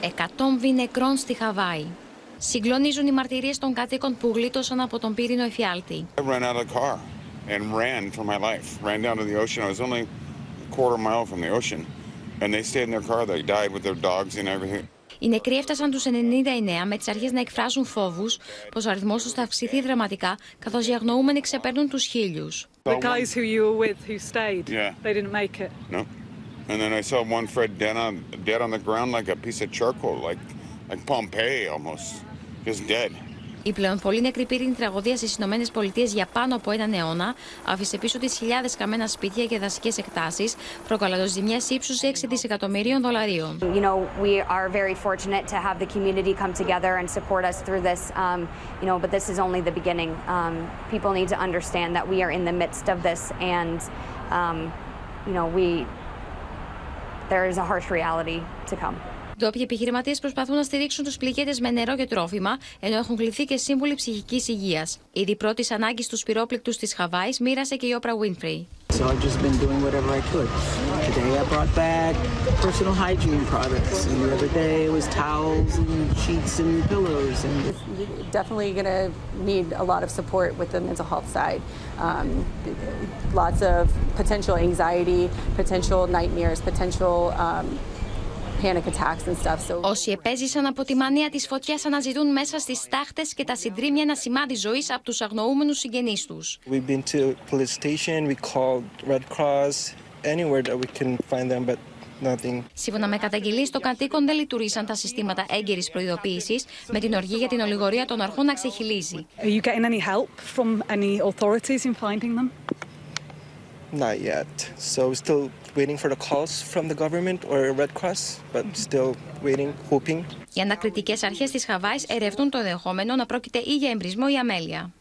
Εκατόμβη νεκρών στη Χαβάη. Συγκλονίζουν οι μαρτυρίες των κατοίκων που γλίτωσαν από τον πύρινο εφιάλτη. Οι νεκροί έφτασαν τους 99 με τις αρχές να εκφράζουν φόβους πως ο αριθμός τους θα αυξηθεί δραματικά, καθώς οι αγνοούμενοι ξεπερνούν τους 1000. The guys who you were with who stayed, they didn't make it. No. And then I saw one Fred dead on the ground like a piece of charcoal, like Pompeii almost, just dead. Η πλέον πολύ νεκρή πύρινη τραγωδία στις Ηνωμένες Πολιτείες για πάνω από έναν αιώνα άφησε πίσω της χιλιάδες καμένα σπίτια και δασικές εκτάσεις, προκαλώντας ζημιές ύψους $6 δισεκατομμυρίων. You know, we are very fortunate to have the community come together and support us through this. You know, but this is only the beginning. People need to understand that we are in the midst of this, and you know, there is a harsh reality to come. Ντόπιοι επιχειρηματίες προσπαθούν να στηρίξουν τους πληγέντες με νερό και τρόφιμα, ενώ έχουν κληθεί και σύμβουλοι ψυχικής υγείας. Ήδη πρώτης ανάγκης στους πυρόπληκτους της Χαβάης μοίρασε και η Όπρα Γουίνφρι. So I've just been doing whatever I could. Today I brought back personal hygiene products, and the other day it was towels and sheets and pillows. And definitely going to need a lot of support with the mental health side. Lots of potential anxiety, potential nightmares, potential panic attacks and stuff. So όσοι επέζησαν από τη μανία της φωτιάς αναζητούν μέσα στις τάχτες και τα συντρίμμια ένα σημάδι ζωής από τους αγνοούμενους συγγενείς τους. We've been to police station, we called Red Cross, anywhere that we can find them, but nothing. Σύμφωνα με καταγγελίες των κατοίκων, δεν λειτουργήσαν τα συστήματα έγκαιρης προειδοποίησης, με την οργή για την ολιγορία των αρχών να ξεχυλίζει. Are you getting any help from any authorities in finding them? Not yet. So we're still waiting for the calls from the government or Red Cross, but still waiting, hoping. Οι ανακριτικές αρχές της Χαβάης ερευνούν το ενδεχόμενο να πρόκειται ή για εμπρισμό ή αμέλεια.